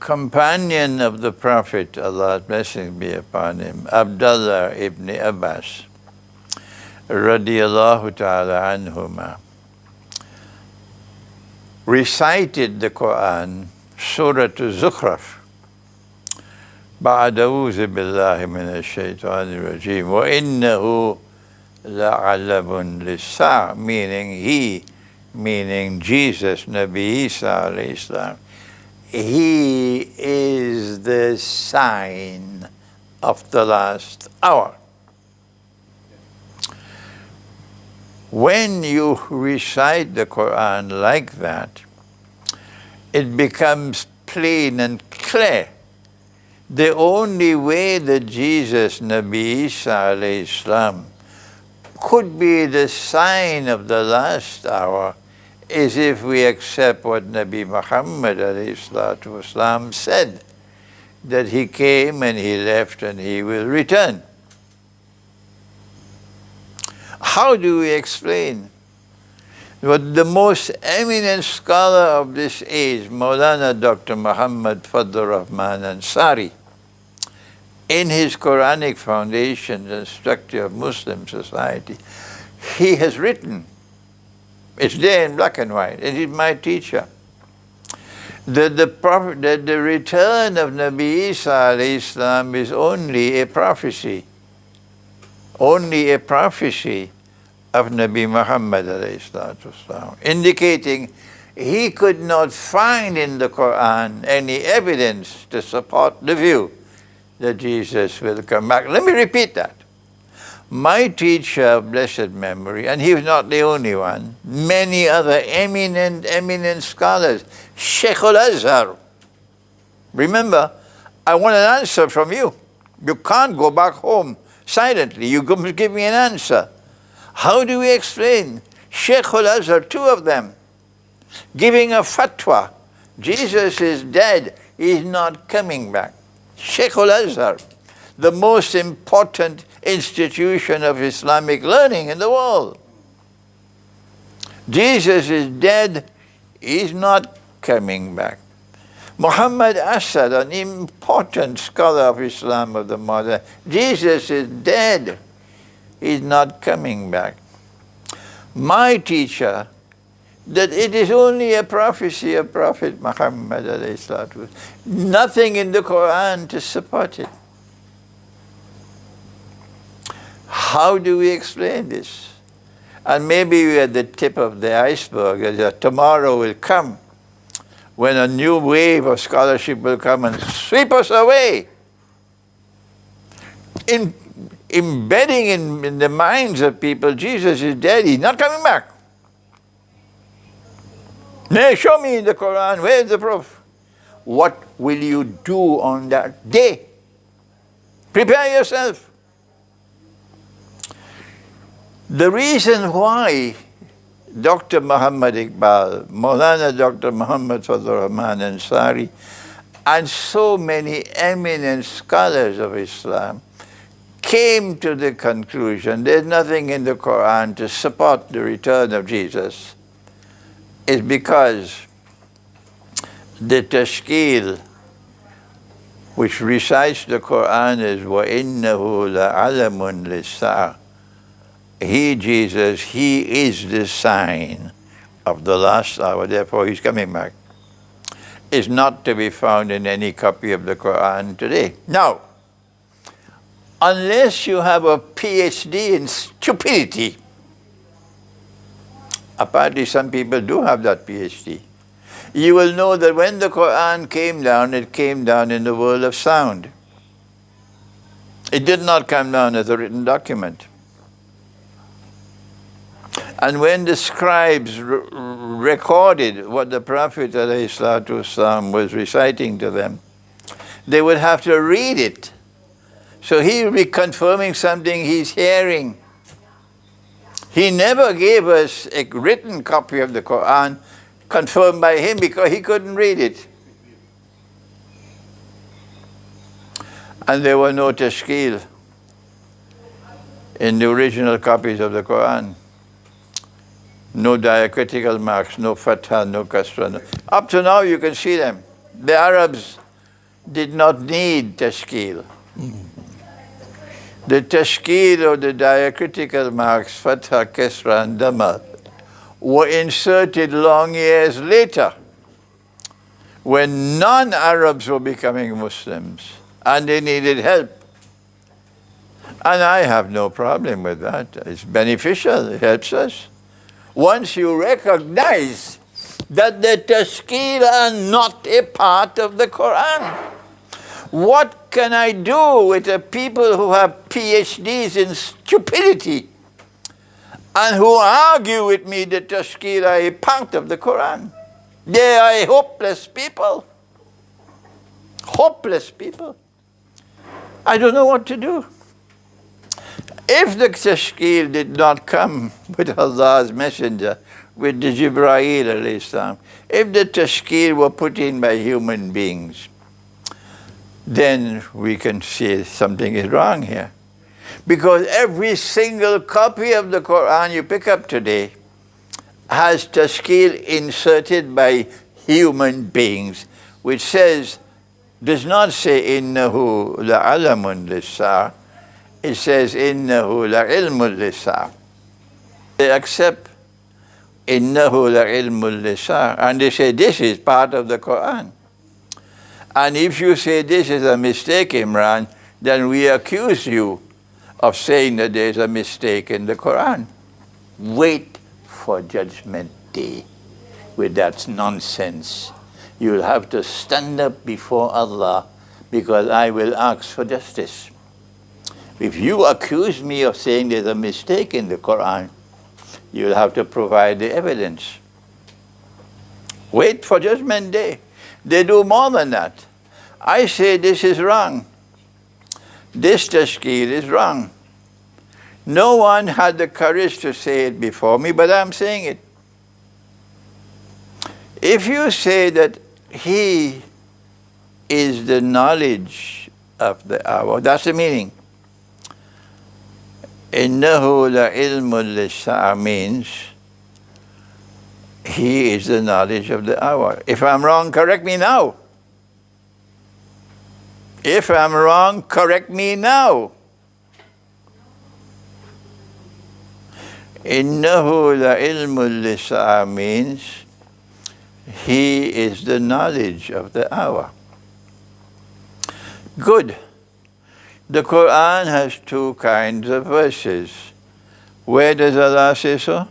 companion of the Prophet, Allah's blessing be upon him, Abdullah ibn Abbas, radiyallahu ta'ala anhuma, recited the Quran, Surah Zukhraf, بعد أعوذ بالله من الشيطان الرجيم وإنه لعلم للساعة, meaning Jesus, Nabi Isa alayhi salam. He is the sign of the last hour. When you recite the Quran like that, it becomes plain and clear. The only way that Jesus, Nabi Isa alayhi salam, could be the sign of the last hour is if we accept what Nabi Muhammad alayhi salatu wasalam said, that he came and he left and he will return. How do we explain what the most eminent scholar of this age, Maulana Dr. Muhammad Fadl Rahman Ansari, in his Quranic Foundations and Structure of Muslim Society, he has written, it's there in black and white, and he's my teacher, that the return of Nabi Isa alayhi salam is only a prophecy of Nabi Muhammad alayhi salatu wasalam, indicating he could not find in the Quran any evidence to support the view that Jesus will come back. Let me repeat that. My teacher of blessed memory, and he was not the only one, many other eminent scholars, Sheikh al-Azhar. Remember, I want an answer from you. You can't go back home silently. You must give me an answer. How do we explain Sheikh al-Azhar, two of them, giving a fatwa? Jesus is dead. He's not coming back. Sheikh al-Azhar, the most important institution of Islamic learning in the world. Jesus is dead. He's not coming back. Muhammad Asad, an important scholar of Islam of the modern, Jesus is dead. He's not coming back. My teacher, that it is only a prophecy of Prophet Muhammad alayhi salatu, nothing in the Quran to support it. How do we explain this? And maybe we're at the tip of the iceberg, as tomorrow will come when a new wave of scholarship will come and sweep us away, embedding in the minds of people, Jesus is dead, he's not coming back. Now show me in the Quran, where's the proof? What will you do on that day? Prepare yourself. The reason why Dr. Muhammad Iqbal, Maulana Dr. Muhammad Fadl Rahman Ansari, and so many eminent scholars of Islam came to the conclusion there's nothing in the Quran to support the return of Jesus is because the Tashkeel, which recites the Quran, is وَإِنَّهُ لَعَلَمٌ لِلسَّاعَةِ. He, Jesus, he is the sign of the last hour, therefore he's coming back, is not to be found in any copy of the Quran today. Now, unless you have a PhD in stupidity, apparently some people do have that PhD, you will know that when the Quran came down, it came down in the world of sound. It did not come down as a written document. And when the scribes recorded what the Prophet ﷺ was reciting to them, they would have to read it. So he would be confirming something he's hearing. He never gave us a written copy of the Quran confirmed by him because he couldn't read it. And there were no Tashkeel in the original copies of the Quran. No diacritical marks, no fatha, no kasra. Up to now you can see them. The Arabs did not need Tashkeel. The Tashkeel or the diacritical marks, Fatha, Kesra, and Dhamma, were inserted long years later when non-Arabs were becoming Muslims and they needed help. And I have no problem with that. It's beneficial, it helps us. Once you recognize that the Tashkeel are not a part of the Quran. What can I do with the people who have PhDs in stupidity and who argue with me that Tashkeel are a part of the Quran? They are a hopeless people. Hopeless people. I don't know what to do. If the Tashkeel did not come with Allah's messenger, with the Jibreel alayhi salam, if the Tashkeel were put in by human beings, then we can say something is wrong here. Because every single copy of the Quran you pick up today has Tashkeel inserted by human beings, which says, does not say, innahu la'alamun lissar. It says, innahu la'ilmun lissar. They accept innahu la'ilmun lissar, and they say this is part of the Quran. And if you say this is a mistake, Imran, then we accuse you of saying that there is a mistake in the Quran. Wait for Judgment Day with that nonsense. You'll have to stand up before Allah because I will ask for justice. If you accuse me of saying there's a mistake in the Quran, you'll have to provide the evidence. Wait for Judgment Day. They do more than that. I say this is wrong. This Tashkeel is wrong. No one had the courage to say it before me, but I'm saying it. If you say that he is the knowledge of the hour, that's the meaning. Innahu la ilmul lisa means he is the knowledge of the hour. If I'm wrong, correct me now. If I'm wrong, correct me now. Innahu la ilmul lisa means he is the knowledge of the hour. Good. The Quran has two kinds of verses. Where does Allah say so?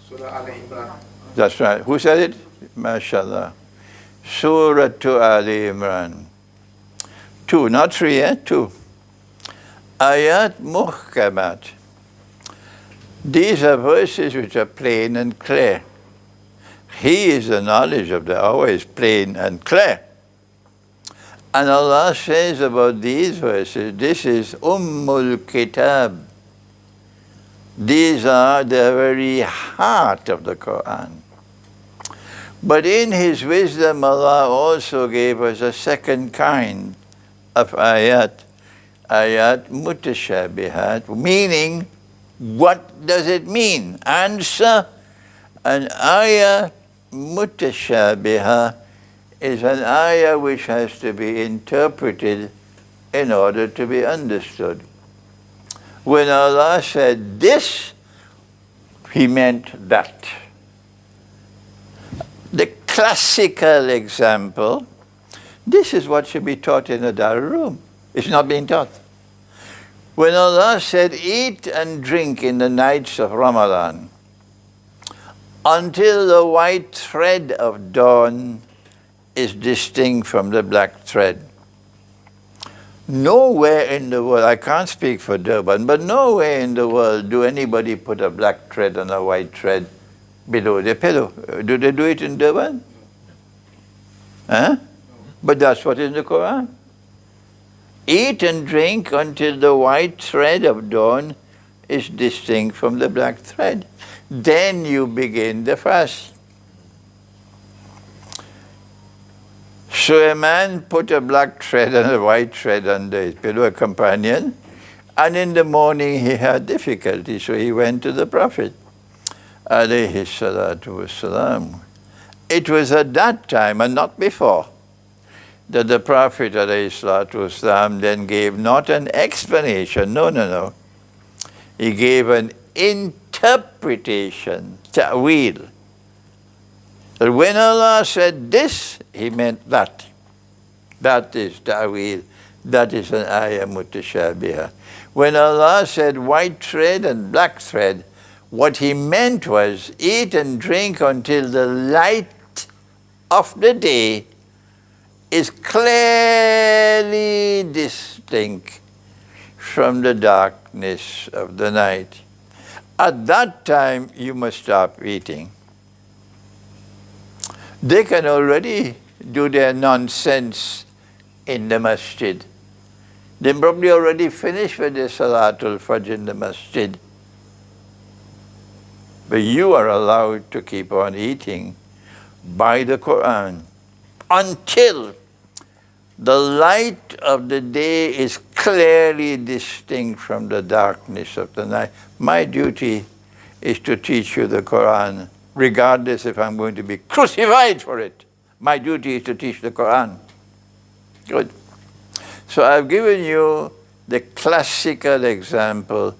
Surah Al-Imran. That's right. Who said it? MashaAllah. Surah Ali Imran. 2, not 3, 2. Ayat muhkamat. These are verses which are plain and clear. He is the knowledge of the hour, is plain and clear. And Allah says about these verses, this is Ummul Kitab. These are the very heart of the Quran. But in His wisdom, Allah also gave us a second kind of ayat. Ayat mutashabihat, meaning, what does it mean? Answer, an ayah mutashabihah is an ayah which has to be interpreted in order to be understood. When Allah said this, He meant that. The classical example, this is what should be taught in a Darul room. It's not being taught. When Allah said, eat and drink in the nights of Ramadan until the white thread of dawn is distinct from the black thread. Nowhere in the world, I can't speak for Durban, but nowhere in the world do anybody put a black thread and a white thread below their pillow. Do they do it in Durban? Huh? But that's what is in the Quran. Eat and drink until the white thread of dawn is distinct from the black thread. Then you begin the fast. So a man put a black thread and a white thread under his pillow, a companion, and in the morning he had difficulty, so he went to the Prophet, alayhi salatu wassalam. It was at that time, and not before, that the Prophet ﷺ then gave not an explanation, no. He gave an interpretation, ta'wil. That when Allah said this, He meant that. That is ta'wil. That is an ayah mutashabihah. When Allah said white thread and black thread, what He meant was eat and drink until the light of the day is clearly distinct from the darkness of the night. At that time, you must stop eating. They can already do their nonsense in the masjid. They probably already finished with their Salatul Fajr in the masjid. But you are allowed to keep on eating by the Quran until the light of the day is clearly distinct from the darkness of the night. My duty is to teach you the Quran, regardless if I'm going to be crucified for it. My duty is to teach the Quran. Good. So I've given you the classical example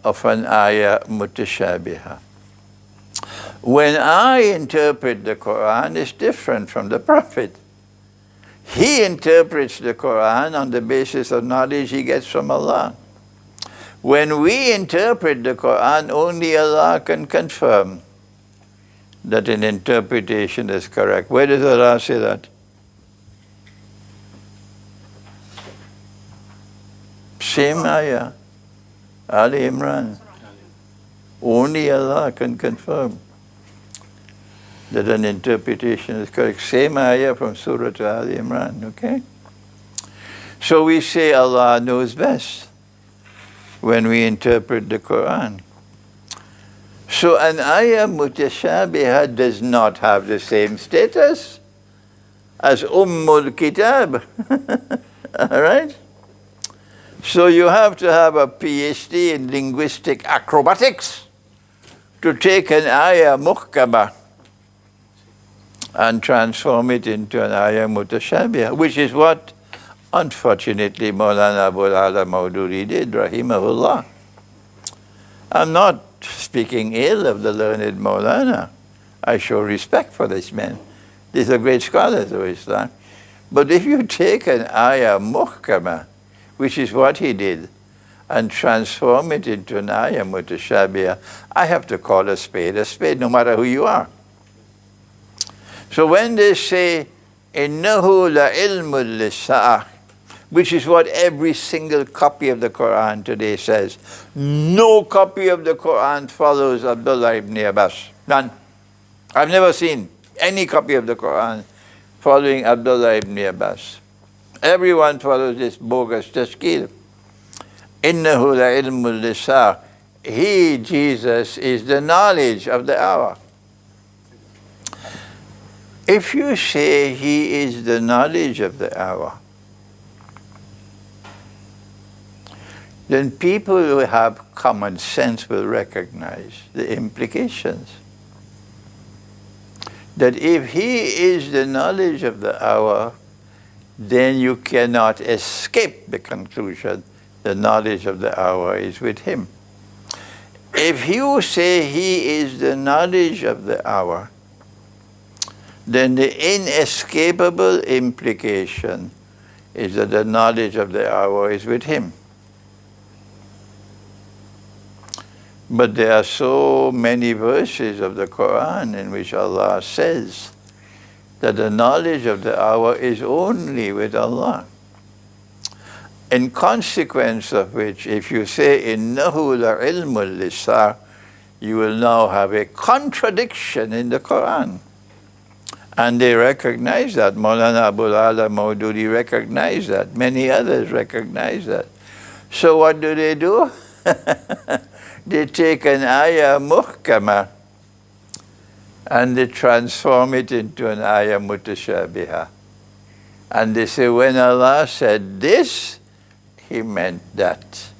of an ayah mutashabihah. When I interpret the Quran, it's different from the Prophet. He interprets the Quran on the basis of knowledge he gets from Allah. When we interpret the Quran, only Allah can confirm that an interpretation is correct. Where does Allah say that? Same ayah, Ali Imran. Only Allah can confirm that an interpretation is correct. Same ayah from Surah Ali Imran, okay? So we say Allah knows best when we interpret the Quran. So an ayah mutashabihah does not have the same status as Ummul Kitab. All right? So you have to have a PhD in linguistic acrobatics to take an ayah muhkamah and transform it into an ayah mutashabihah, which is what, unfortunately, Maulana Abul Ala Maududi did, rahimahullah. I'm not speaking ill of the learned Maulana. I show respect for this man. These are great scholars of Islam. But if you take an ayah muhkamah, which is what he did, and transform it into an ayah mutashabihah, I have to call a spade, no matter who you are. So when they say, إِنَّهُ لَعِلْمٌ لِلسَّاعَةِ, which is what every single copy of the Quran today says, no copy of the Quran follows Abdullah ibn Abbas. None. I've never seen any copy of the Quran following Abdullah ibn Abbas. Everyone follows this bogus Tashkeel. إِنَّهُ لَعِلْمٌ لِلسَّاعَةِ. He, Jesus, is the knowledge of the hour. If you say He is the knowledge of the hour, then people who have common sense will recognize the implications. That if He is the knowledge of the hour, then you cannot escape the conclusion the knowledge of the hour is with Him. If you say He is the knowledge of the hour, then the inescapable implication is that the knowledge of the hour is with Him. But there are so many verses of the Quran in which Allah says that the knowledge of the hour is only with Allah. In consequence of which, if you say, إِنَّهُ لَعِلْمٌ لِلسَّاعَةِ, you will now have a contradiction in the Quran. And they recognize that. Maulana Abul Ala Maududi recognized that. Many others recognize that. So what do? They take an ayah muhkamah and they transform it into an ayah mutashabihah. And they say, when Allah said this, He meant that.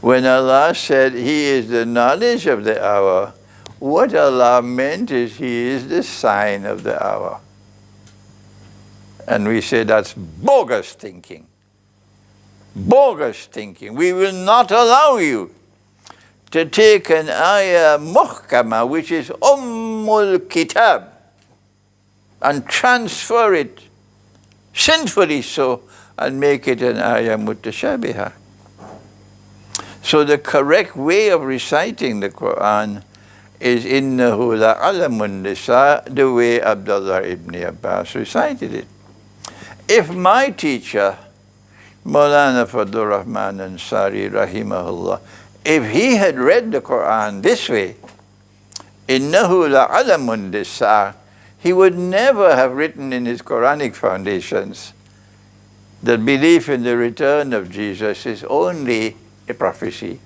When Allah said He is the knowledge of the hour, what Allah meant is He is the sign of the hour. And we say that's bogus thinking. Bogus thinking. We will not allow you to take an ayah muhkama, which is ummul kitab, and transfer it, sinfully so, and make it an ayah mutashabiha. So the correct way of reciting the Quran is innahu la'alamun nisa, the way Abdullah ibn Abbas recited it. If my teacher, Maulana Fadlur Rahman Ansari rahimahullah, if he had read the Quran this way, innahu la'alamun nisa, he would never have written in his Quranic foundations that belief in the return of Jesus is only a prophecy.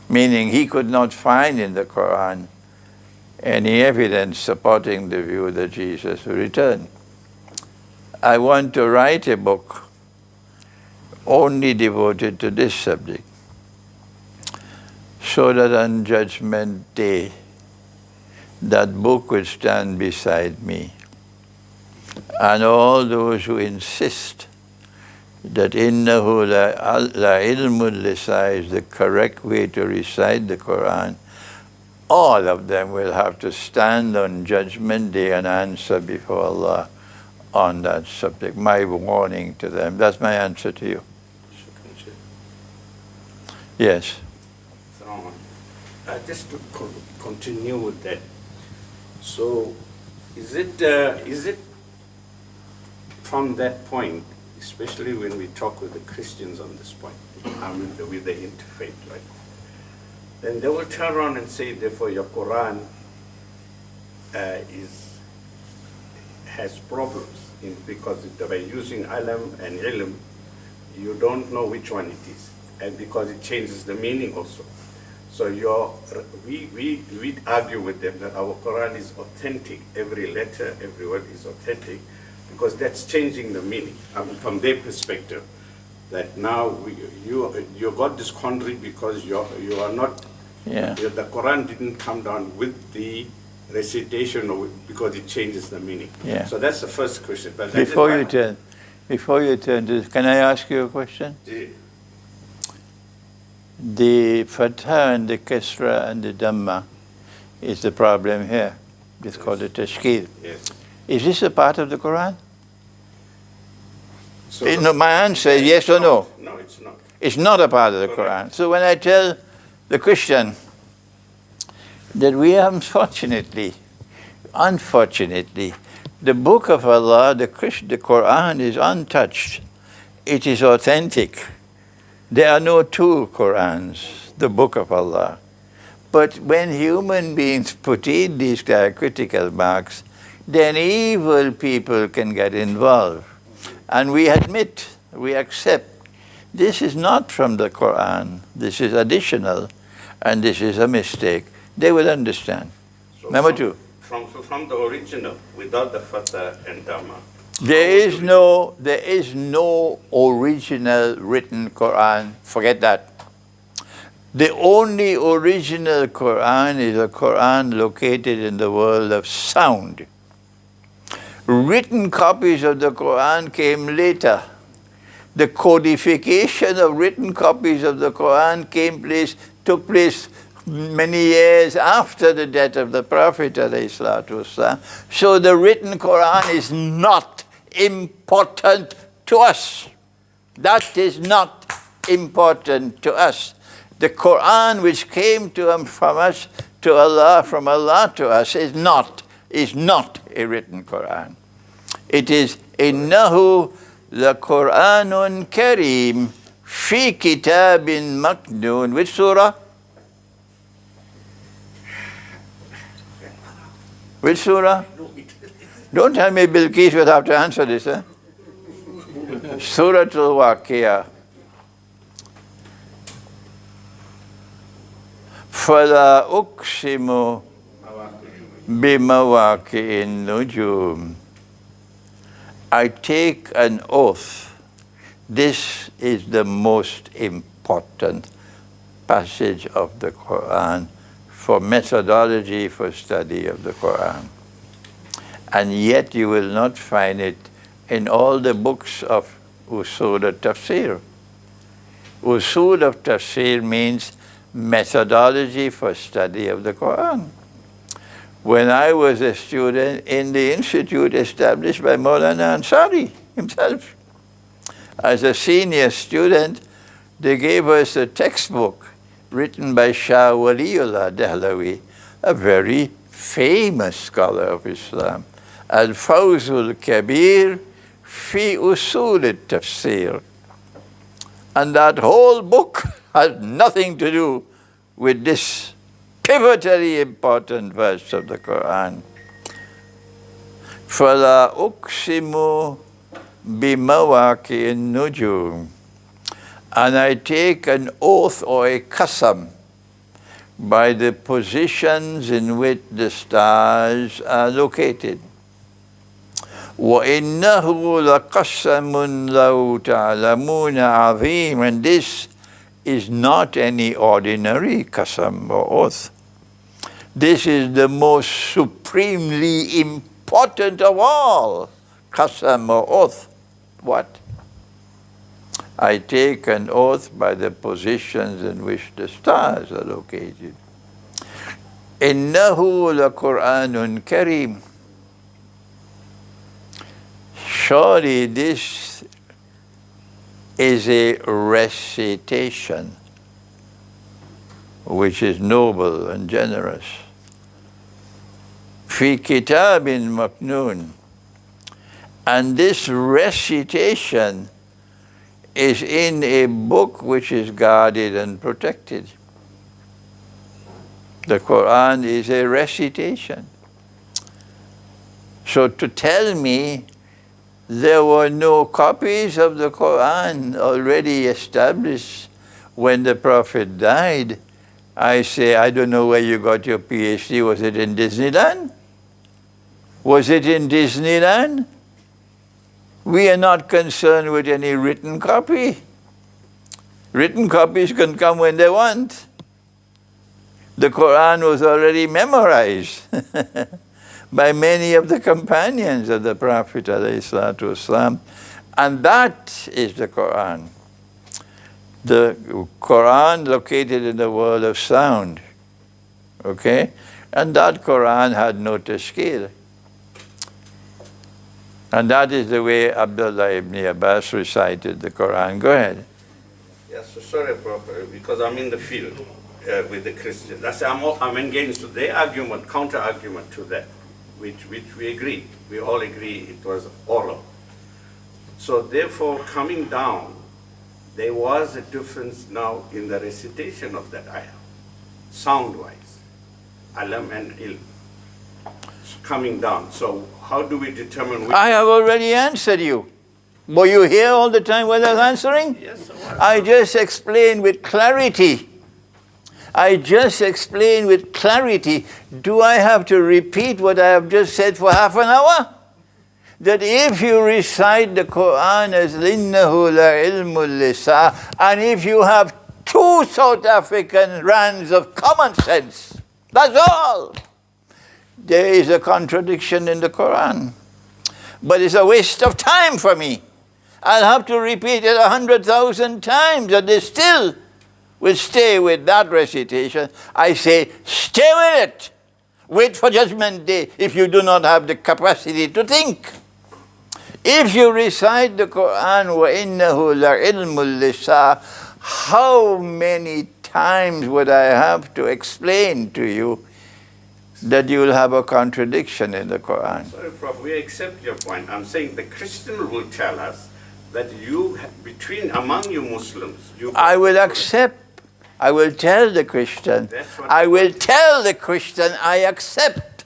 Meaning he could not find in the Quran any evidence supporting the view that Jesus will return. I want to write a book only devoted to this subject, so that on Judgment Day, that book will stand beside me. And all those who insist that innahu la ilmul lisa is the correct way to recite the Quran, all of them will have to stand on Judgment Day and answer before Allah on that subject. My warning to them. That's my answer to you. Yes. Just to continue with that. So, is it from that point, especially when we talk with the Christians on this point, with the interfaith, right? Then they will turn around and say, therefore, your Quran has problems because by using alam and ilm, you don't know which one it is, and because it changes the meaning also. So we argue with them that our Quran is authentic. Every letter, every word is authentic, because that's changing the meaning. From their perspective, that now you got this quandary because you are not. Yeah. The Quran didn't come down with the recitation, or because it changes the meaning. Yeah. So that's the first question. But Before you turn to this, can I ask you a question? Yeah. The fatha and the kasra and the dhamma is the problem here. It's called the tashkeel. Yes. Is this a part of the Quran? So No, my answer is yes or no. No, it's not. It's not a part of the Quran. So when I tell the Christian that we unfortunately, the book of Allah, the Quran is untouched. It is authentic. There are no two Qurans, the book of Allah. But when human beings put in these diacritical marks, then evil people can get involved. And we admit, we accept, this is not from the Quran, this is additional, and this is a mistake. They will understand. So Number two. From the original, without the fatha and dhamma. There is no original written Quran. Forget that. The only original Quran is a Quran located in the world of sound. Written copies of the Quran came later. The codification of written copies of the Quran took place many years after the death of the Prophet ﷺ. So the written Quran is not important to us. That is not important to us. The Quran which came from us to Allah, from Allah to us, is not a written Quran. It is innahu la Quranun Kareem fi kitabin maknoon. Which surah? Which surah? Don't tell me Bilqis will have to answer this. Surah Al-Waqiyah. فَلَا أُقْسِمُ بِمَوَاقِعِ النُّجُومِ. I take an oath. This is the most important passage of the Quran for methodology for study of the Quran. And yet you will not find it in all the books of usul al-tafsir. Usul of tafsir means methodology for study of the Quran. When I was a student in the institute established by Maulana Ansari himself, as a senior student, they gave us a textbook written by Shah Waliullah Dahlawi, a very famous scholar of Islam. Al-Fawzul Kabir fi Usul al-Tafsir. And that whole book has nothing to do with this pivotally important verse of the Quran. فَلَا أُقْسِمُ بِمَوَاقِعِ النُّجُومِ. And I take an oath or a qasam by the positions in which the stars are located. وَإِنَّهُ لَقَسَّمٌ لَوْ تَعْلَمُونَ عَظِيمٌ. And this is not any ordinary qasam or oath. This is the most supremely important of all qasam or oath. What? I take an oath by the positions in which the stars are located. إِنَّهُ لَقُرْآنٌ كَرِيمٌ. Surely this is a recitation which is noble and generous. فِي كِتَابٍ مَكْنُونٍ. And this recitation is in a book which is guarded and protected. The Quran is a recitation. So to tell me there were no copies of the Quran already established when the Prophet died, I say, I don't know where you got your PhD. Was it in Disneyland? Was it in Disneyland? We are not concerned with any written copy. Written copies can come when they want. The Quran was already memorized by many of the companions of the Prophet ﷺ, and that is the Quran. The Quran located in the world of sound, okay? And that Quran had no tashkeel. And that is the way Abdullah ibn Abbas recited the Quran. Go ahead. Yes, so sorry, Prophet, because I'm in the field with the Christians. That's I'm engaged to their argument, counter-argument to that, which we agree. We all agree it was oral. So therefore, coming down, there was a difference now in the recitation of that ayah, sound-wise, alam and ilm, coming down. So how do we determine which? I have already answered you. Were you here all the time while I was answering? Yes, sir. I just explained with clarity. I just explained with clarity. Do I have to repeat what I have just said for half an hour? That if you recite the Quran as linnahu la ilmul lisa, and if you have 2 South African rands of common sense, that's all. There is a contradiction in the Quran. But it's a waste of time for me. I'll have to repeat it 100,000 times, and they still will stay with that recitation. I say, stay with it. Wait for Judgment Day if you do not have the capacity to think. If you recite the Quran, وَإِنَّهُ لَعِلْمُ اللِّسَانِ, how many times would I have to explain to you that you will have a contradiction in the Quran? Sorry, Prof, we accept your point. I'm saying the Christian will tell us that you, among you Muslims, I will accept. I will tell the Christian. I will tell the Christian I accept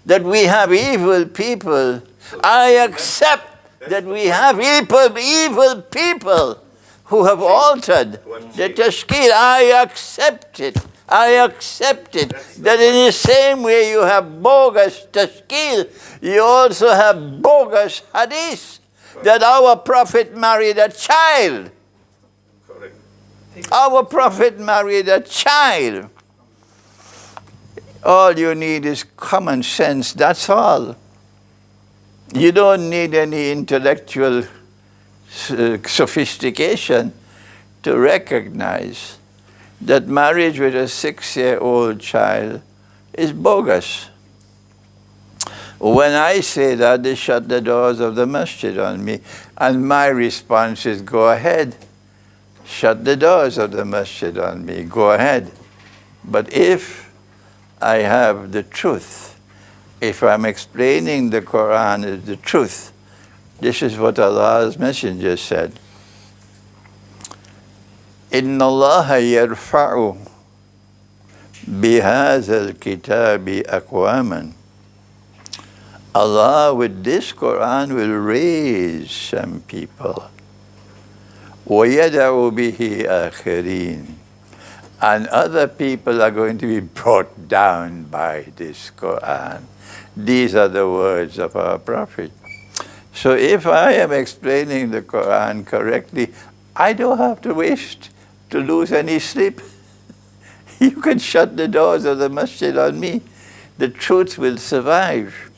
that we have evil people. I accept that we have evil people who have altered the Tashkeel. I accept it. I accept it. That in the same way you have bogus Tashkeel, you also have bogus Hadith. That our Prophet married a child. Correct. Our Prophet married a child. All you need is common sense, that's all. You don't need any intellectual sophistication to recognize that marriage with a 6-year-old child is bogus. When I say that, they shut the doors of the masjid on me, and my response is, go ahead. Shut the doors of the masjid on me, go ahead. But if I have the truth, if I'm explaining the Quran as the truth, this is what Allah's Messenger said. إِنَّ اللَّهَ يَرْفَعُ بِهَذَا الْكِتَابِ أَقْوَامًا. Allah with this Quran will raise some people. وَيَدَعُ بِهِ آخَرِينَ. And other people are going to be brought down by this Quran. These are the words of our Prophet. So if I am explaining the Quran correctly, I don't have to waste to lose any sleep. You can shut the doors of the masjid on me. The truth will survive.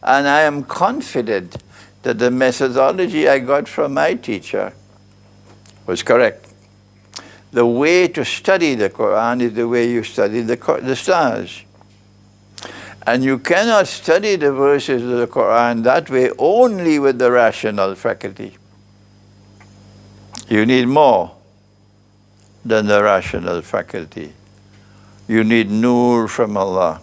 And I am confident that the methodology I got from my teacher was correct. The way to study the Quran is the way you study the stars. And you cannot study the verses of the Quran that way only with the rational faculty. You need more than the rational faculty. You need nur from Allah.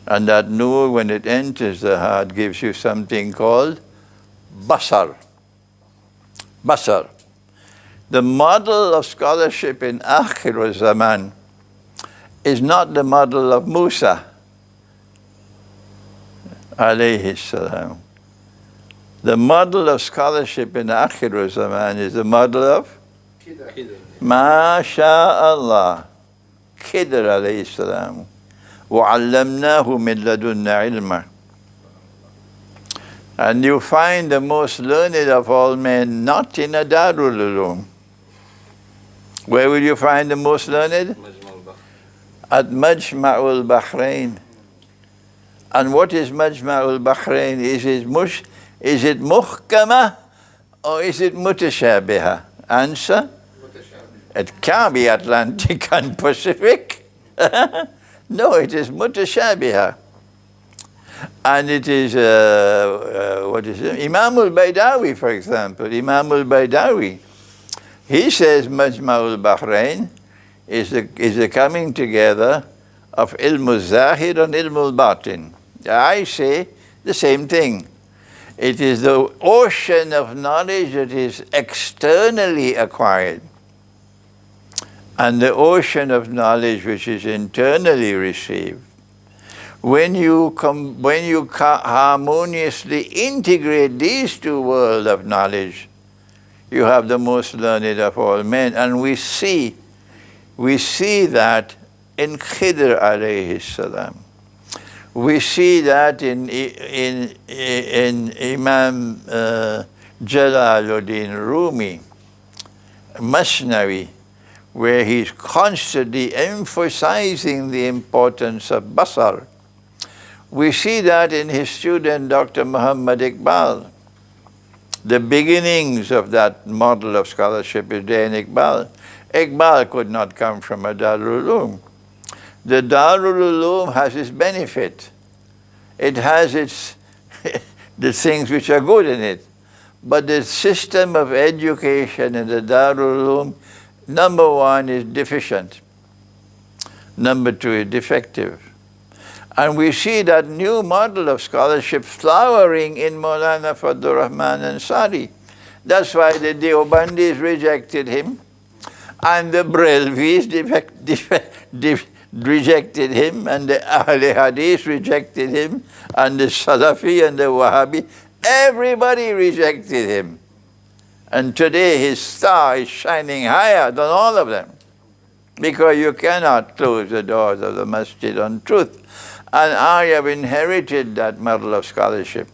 And that nur, when it enters the heart, gives you something called basar. Basar. The model of scholarship in Akhir Zaman is not the model of Musa, alayhi salam. The model of scholarship in Akhir Zaman is the model of MashaAllah, Khidr alayhi salam. وَعَلَّمْنَاهُ مِنْ لَدُنَّا عِلْمًا. And you find the most learned of all men not in a Darul Uloom. Where will you find the most learned? At Majma'ul Bahrain. And what is Majma'ul Bahrain? Is it muhkama or is it mutashabiha? Answer? It can't be Atlantic and Pacific. No, it is mutashabiha. And it is, what is it? Imam al-Baydawi, for example. Imam al-Baydawi. He says Majma'ul Bahrain is the coming together of ilm al-zahir and ilm al-batin. I say the same thing. It is the ocean of knowledge that is externally acquired, and the ocean of knowledge which is internally received. When you harmoniously integrate these two worlds of knowledge, you have the most learned of all men. And we see that in Khidr alayhi salam. We see that in Imam Jalaluddin Rumi, Masnavi, where he's constantly emphasizing the importance of basar. We see that in his student, Dr. Muhammad Iqbal. The beginnings of that model of scholarship is there in Iqbal. Iqbal could not come from a Darul Uloom. The Darul Uloom has its benefit. It has its the things which are good in it. But the system of education in the Darul Uloom, number one, is deficient. Number two, is defective. And we see that new model of scholarship flowering in Maulana Fadlur Rahman Ansari. That's why the Deobandis rejected him, and the Brelvis rejected him, and the Ahl Hadith rejected him, and the Salafi and the Wahhabi. Everybody rejected him. And today his star is shining higher than all of them, because you cannot close the doors of the masjid on truth. And I have inherited that model of scholarship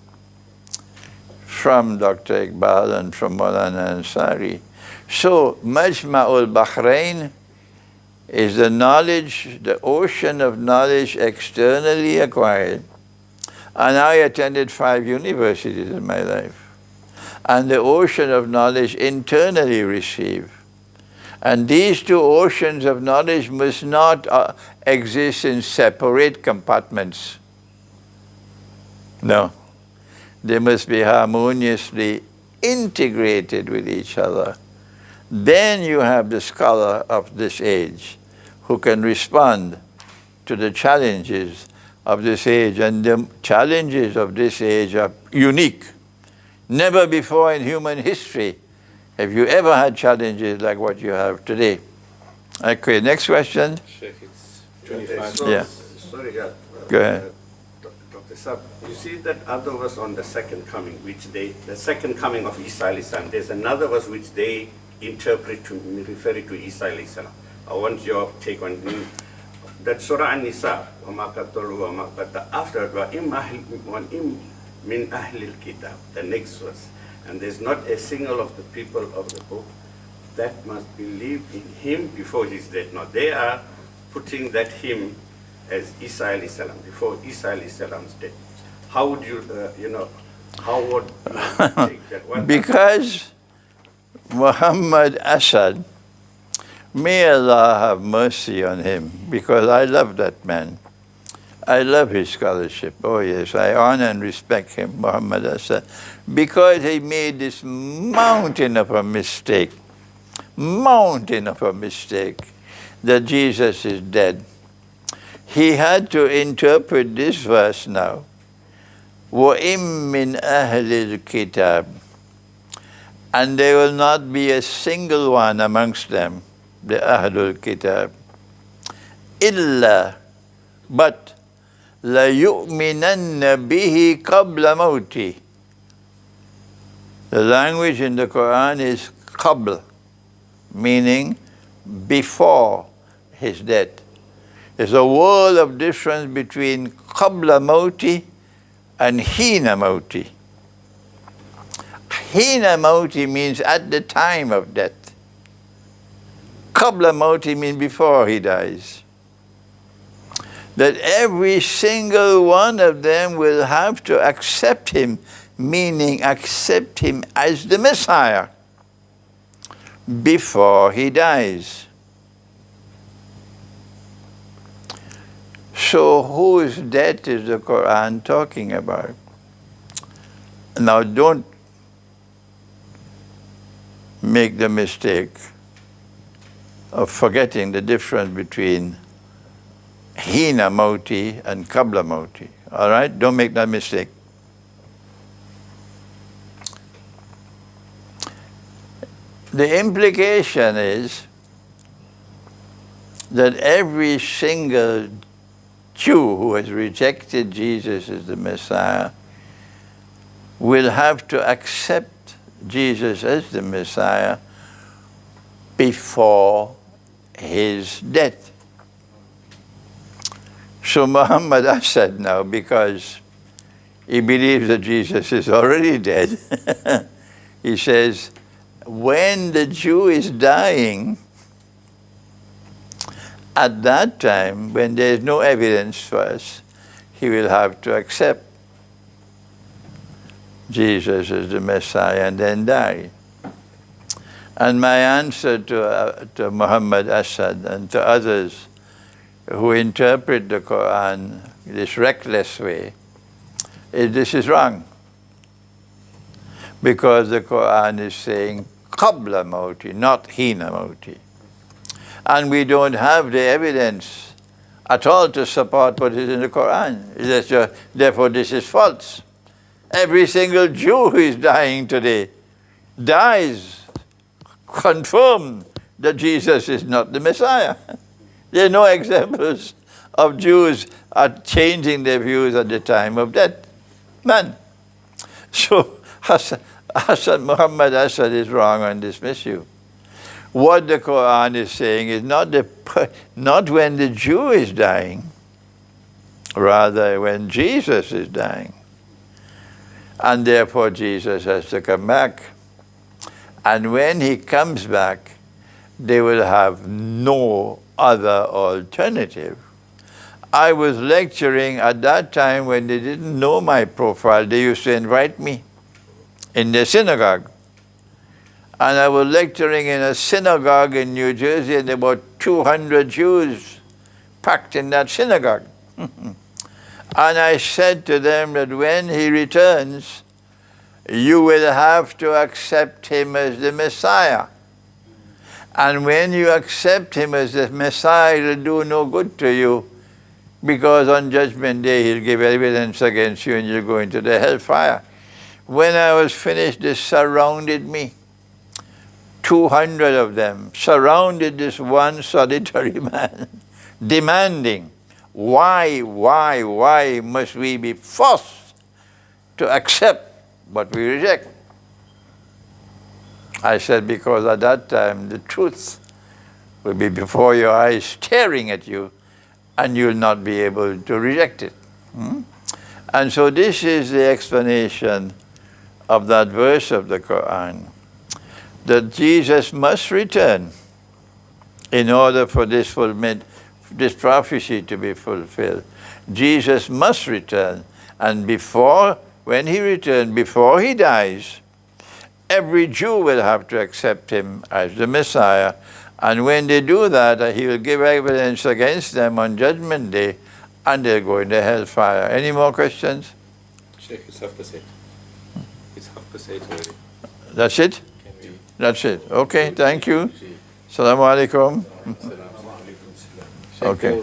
from Dr. Iqbal and from Maulana Ansari. So Majma'ul Bahrain is the knowledge, the ocean of knowledge externally acquired. And I attended 5 universities in my life. And the ocean of knowledge internally received. And these two oceans of knowledge must not exist in separate compartments. No. They must be harmoniously integrated with each other. Then you have the scholar of this age who can respond to the challenges of this age. And the challenges of this age are unique. Never before in human history have you ever had challenges like what you have today. Okay, next question. Sheikh, it's 25. Yeah. Sorry, Go ahead. Dr. Sab, you see that other verse on the second coming, the second coming of Isa alayhi salam, there's another verse which they interpret to refer to Isa alayhi salam. I want your take on that Surah An-Nisa, but after min ahlil kitab, the next verse, and there's not a single of the people of the book that must believe in him before he's dead. Now they are putting that him as Isa alayhi salam, before Isa alayhi salam's death. How would you, how would you take that one? Because Muhammad Asad, may Allah have mercy on him, because I love that man. I love his scholarship. Oh yes, I honor and respect him, Muhammad Asad, because he made this mountain of a mistake, that Jesus is dead. He had to interpret this verse now. وَإِن مِّنْ أَهْلِ الْكِتَابِ, and there will not be a single one amongst them, the Ahlul Kitab, إِلَّا, but لَيُؤْمِنَنَّ بِهِ قَبْلَ مَوْتِهِ. The language in the Quran is qabl, meaning before his death. There's a world of difference between qabla mauti and hina mauti. Hina mauti means at the time of death. Qabla mauti means before he dies. That every single one of them will have to accept him, meaning accept him as the Messiah before he dies. So whose death is the Quran talking about? Now don't make the mistake of forgetting the difference between hina mauti and qabla mauti. All right? Don't make that mistake. The implication is that every single Jew who has rejected Jesus as the Messiah will have to accept Jesus as the Messiah before his death. So Muhammad Asad now, because he believes that Jesus is already dead, he says, when the Jew is dying, at that time, when there is no evidence for us, he will have to accept Jesus as the Messiah and then die. And my answer to Muhammad Asad and to others who interpret the Quran this reckless way is this is wrong. Because the Quran is saying qabla mauti, not hina mauti. And we don't have the evidence at all to support what is in the Quran. Therefore, this is false. Every single Jew who is dying today dies confirmed that Jesus is not the Messiah. There are no examples of Jews changing their views at the time of death. None. So Muhammad Asad is wrong on this issue. What the Quran is saying is not when the Jew is dying, rather when Jesus is dying. And therefore Jesus has to come back. And when he comes back, they will have no other alternative I was lecturing at that time when they didn't know my profile. They used to invite me in their synagogue. And I was lecturing in a synagogue in New Jersey, and there were about 200 Jews packed in that synagogue. And I said to them that when he returns, you will have to accept him as the Messiah. And when you accept him as the Messiah, it will do no good to you, because on Judgment Day he'll give evidence against you and you'll go into the hellfire. When I was finished, they surrounded me. 200 of them surrounded this one solitary man, demanding, why must we be forced to accept what we reject? I said, because at that time the truth will be before your eyes staring at you, and you'll not be able to reject it. And so this is the explanation of that verse of the Quran, that Jesus must return in order for this prophecy to be fulfilled. Jesus must return, and when he returns, before he dies, every Jew will have to accept him as the Messiah. And when they do that, he will give evidence against them on Judgment Day, and they'll go into hellfire. Any more questions? Sheikh, it's 8:30. It's 8:30 already. That's it? Can we? That's it. Okay, thank you. Assalamu alaikum. Okay.